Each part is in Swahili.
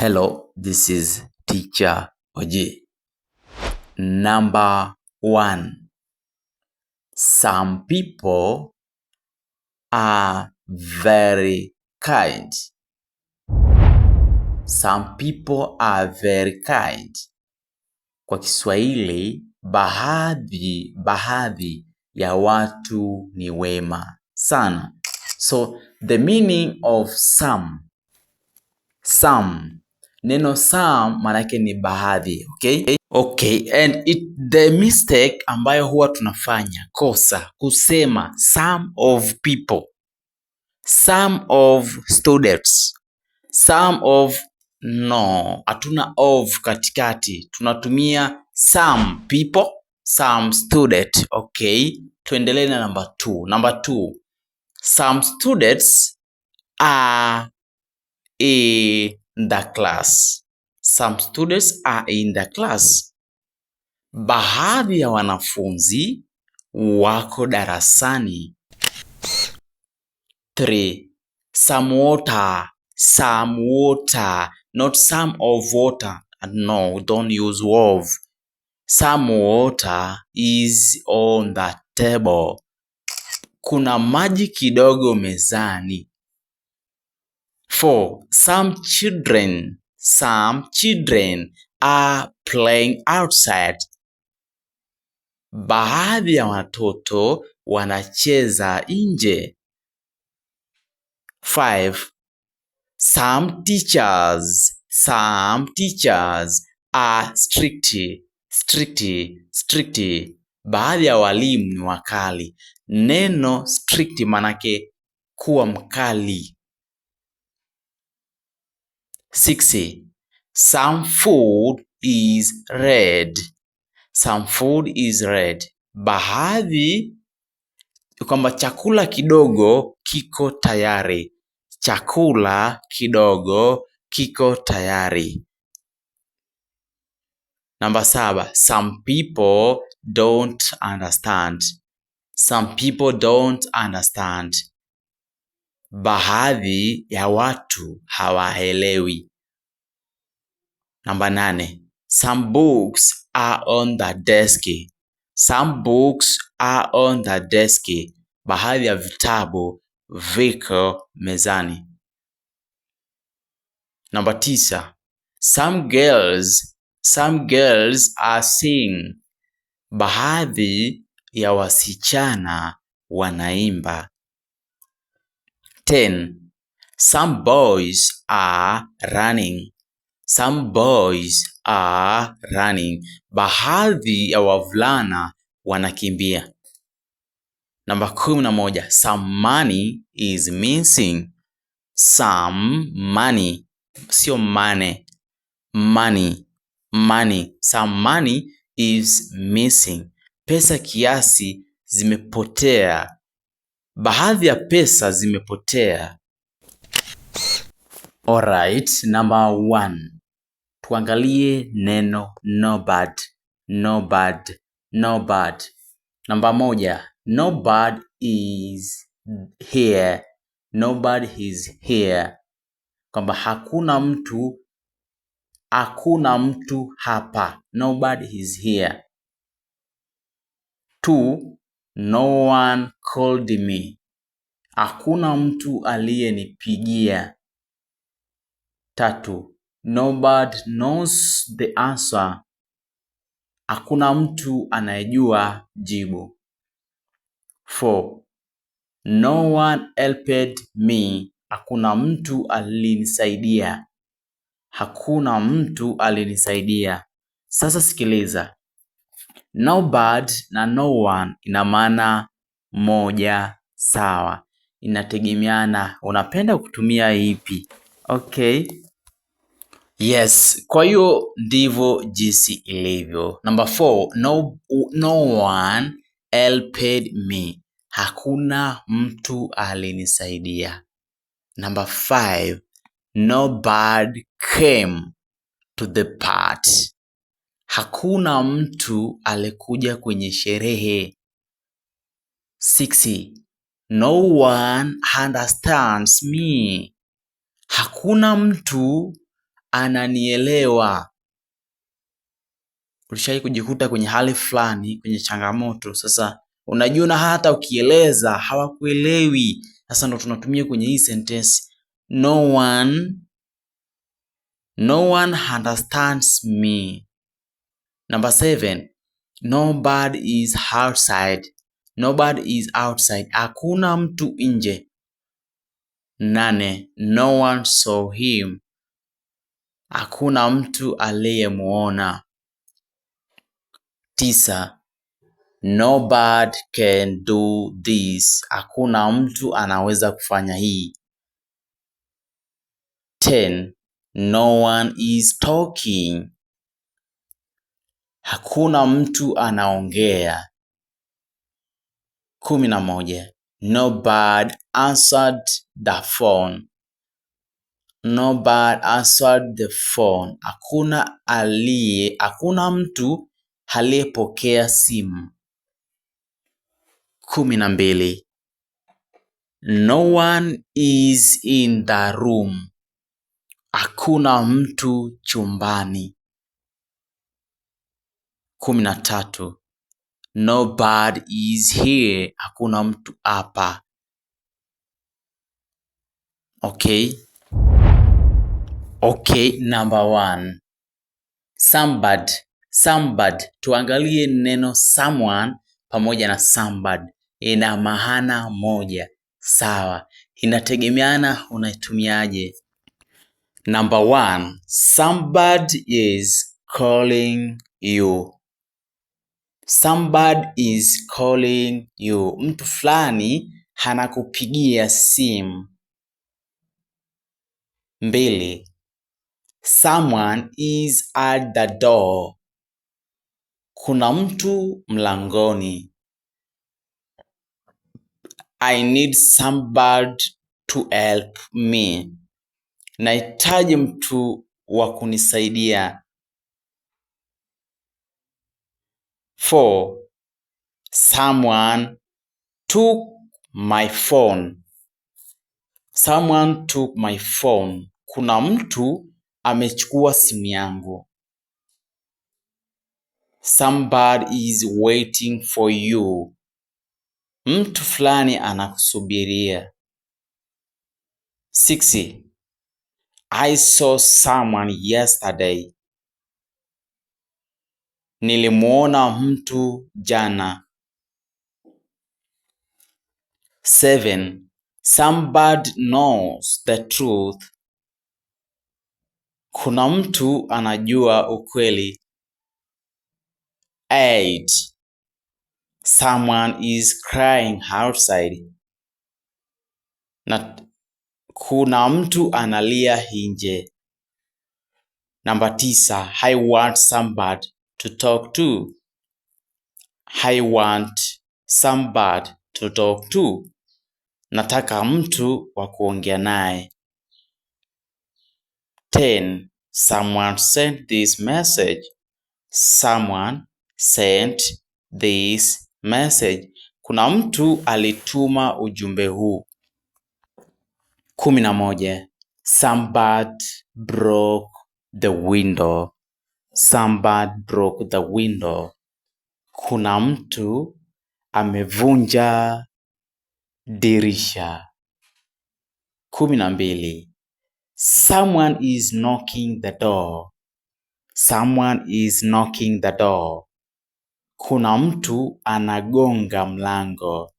Hello, this is Teacher Oji. Number 1. Some people are very kind. Some people are very kind. Kwa Kiswahili, baadhi ya watu ni wema sana. So, the meaning of some. Neno some manake ni baadhi, okay, and the mistake ambayo huwa tunafanya kosa kusema some of people, some of students, some of, no, hatuna of katikati, tunatumia some people, some student. Okay, tuendelee na number 2. Number 2, some students are in the class. Some students are in the class. Baadhi ya wanafunzi wako darasani. 3. Some water. Some water. Not some of water. No, don't use of. Some water is on the table. Kuna maji kidogo mezani. 4. Some children are playing outside. Baadhi ya watoto wanacheza nje. 5. Some teachers are strict. Baadhi ya walimu ni wakali. Neno strict manake kuwa mkali. 6. Some food is red. Some food is red. Baadhi kwamba chakula kidogo kiko tayari. Chakula kidogo kiko tayari. Number 7. Some people don't understand. Some people don't understand. Baadhi ya watu hawaelewi. Number 8. Some books are on the desk. Some books are on the desk. Baadhi ya vitabu viko mezani. Number 9. Some girls are singing. Baadhi ya wasichana wanaimba. 10. Some boys are running. Some boys are running. Baadhi ya wavulana wanakimbia. Number 11. Some money is missing. Some money, sio money. Money. Some money is missing. Pesa kiasi zimepotea. Baadhi ya pesa zimepotea. Alright, number 1. Tuangalie neno nobody. Number 1. Nobody is here. Nobody is here. Kwamba hakuna mtu hapa. Nobody is here. 2. No one called me. Hakuna mtu aliyenipigia. 3. Nobody knows the answer. Hakuna mtu anayejua jibu. 4. No one helped me. Hakuna mtu alinisaidia. Hakuna mtu alinisaidia. Sasa sikiliza. Nobody na no one ina maana moja sawa. Inategemeana unapenda kutumia ipi. Okay. Yes, kwa hiyo ndivyo jinsi ilivyo. Number 4, no one helped me. Hakuna mtu alinisaidia. Number 5, nobody came to the party. Hakuna mtu alikuja kwenye sherehe. 6, no one understands me. Hakuna mtu ananielewa. Ulishai kujikuta kwenye hali fulani, kwenye changamoto, sasa unajiona hata ukieleza hawakuelewi. Sasa ndo tunatumia kwenye hii sentence, no one understands me. Number 7, nobody is outside. Nobody is outside, hakuna mtu nje. 8, no one saw him. Hakuna mtu aliyemuona. 9, nobody can do this. Hakuna mtu anaweza kufanya hii. 10, no one is talking. Hakuna mtu anaongea. 11, nobody answered the phone. Nobody answered the phone. Hakuna mtu aliyepokea simu. 12, no one is in the room. Hakuna mtu chumbani. 13, nobody is here. Hakuna mtu hapa. Okay, number 1. Somebody. Tuangalie neno someone pamoja na somebody. Ina maana moja. Sawa. Inategemeana unaitumiaje. Number 1, somebody is calling you. Somebody is calling you. Mtu fulani anakupigia simu. 2, someone is at the door. Kuna mtu mlangoni. I need somebody to help me. Nahitaji mtu wa kunisaidia. 4, someone took my phone. Someone took my phone. Kuna mtu amechukua simu yangu. Somebody is waiting for you. Mtu fulani anakusubiria. 6, I saw someone yesterday. Nilimuona mtu jana. 7, somebody knows the truth. Kuna mtu anajua ukweli. 8, someone is crying outside. Na kuna mtu analia nje. Number 9, I want somebody to talk to. I want somebody to talk to. Nataka mtu wa kuongea naye. 10, someone sent this message. Someone sent this message. Kuna mtu alituma ujumbe huu. 11, somebody broke the window. Somebody broke the window. Kuna mtu amevunja dirisha. 12, someone is knocking the door. Someone is knocking the door. Kuna mtu anagonga mlango.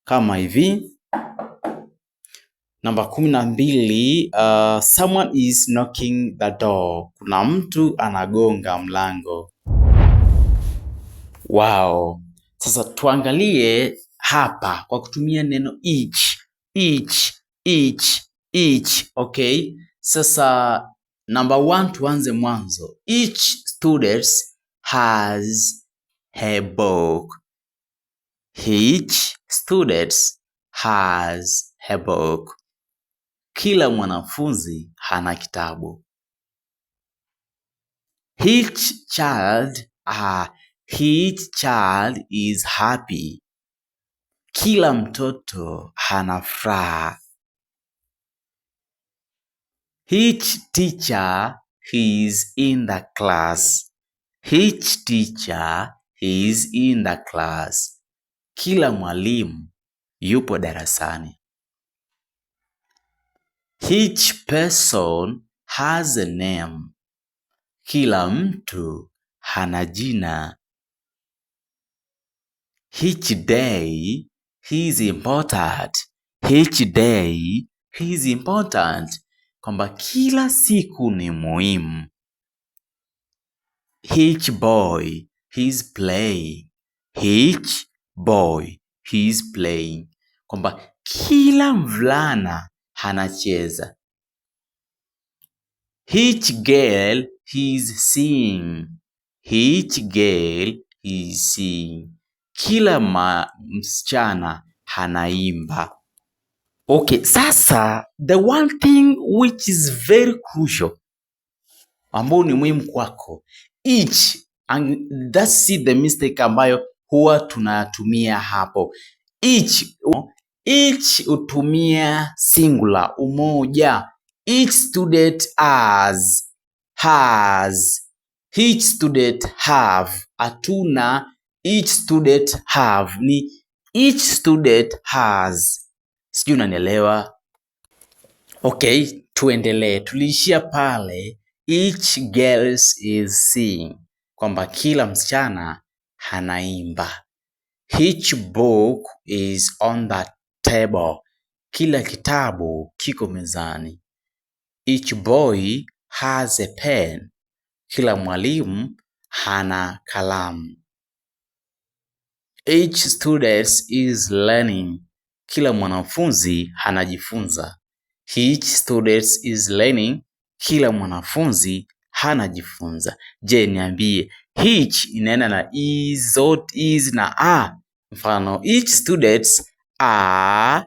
Kama hivi. Namba 12, someone is knocking the door. Kuna mtu anagonga mlango. Wow. Sasa tuangalie hapa kwa kutumia neno each. Okay. Sasa number 1 tuanze mwanzo. Each student has a book. Each student has a book. Kila mwanafunzi hana kitabu. Each child is happy. Kila mtoto hana furaha. Each teacher is in the class. Each teacher is in the class. Kila mwalimu yupo darasani. Each person has a name. Kila mtu hana jina. Each day is important. Each day is important. Kwamba kila siku ni muhimu. Each boy is playing. Each boy is playing. Kwamba kila mvulana anacheza. Each girl is singing. Each girl is singing. Kila msichana anaimba. Okay, sasa the one thing which is very crucial ambao ni muhimu kwako, each, and that's the mistake ambayo huwa tunatumia hapo. Each utumia singular, umoja. Each student has. Each student have. Atuna each student have, ni each student has. Sijui unanielewa? Okay, tuendelee. Tuliishia pale each girl is singing, kwamba kila msichana anaimba. Each book is on the table. Kila kitabu kiko mezani. Each boy has a pen. Kila mwalimu hana kalamu. Each student is learning. Kila mwanafunzi anajifunza. Each student is learning. Kila mwanafunzi anajifunza. Je, niambie, each inaenda na is na are. Mfano, each students are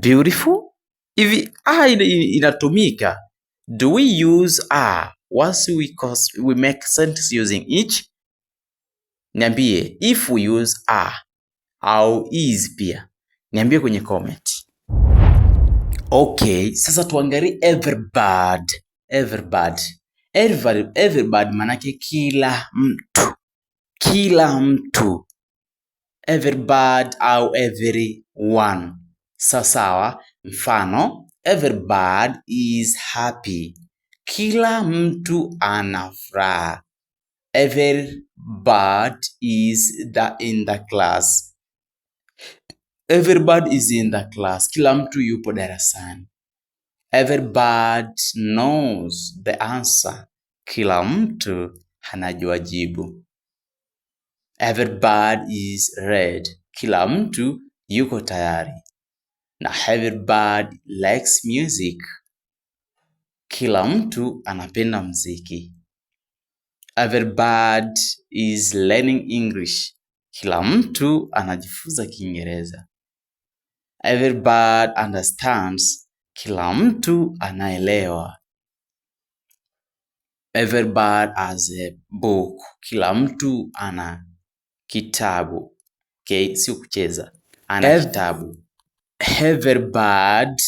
beautiful. Hivi inatumika. Do we use are once we make sentence using each? Niambie if we use are au is pia. Niambie kwenye comment. Okay, sasa tuangalie everybody. Everybody manake kila mtu. Kila mtu. Everybody au everyone. Sawa. Mfano, everybody is happy. Kila mtu ana furaha. Everybody is in the class. Everybody is in the class. Kila mtu yupo darasani. Everybody knows the answer. Kila mtu anajua jibu. Everybody is ready. Kila mtu yuko tayari. Na everybody likes music. Kila mtu anapenda muziki. Everybody is learning English. Kila mtu anajifunza Kiingereza. Everybody understands. Kila mtu anaelewa. Everybody has a book. Kila mtu ana kitabu. Okay, sio kucheza. Ana kitabu. Everybody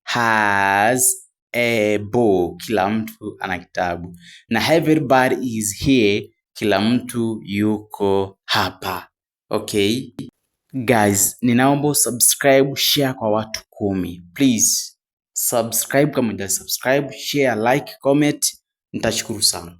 has a book. Kila mtu ana kitabu. Na everybody is here. Kila mtu yuko hapa. Okay? Guys, ninaomba subscribe, share kwa watu 10. Please, subscribe kama hujasubscribe, share, like, comment. Nitashukuru sana.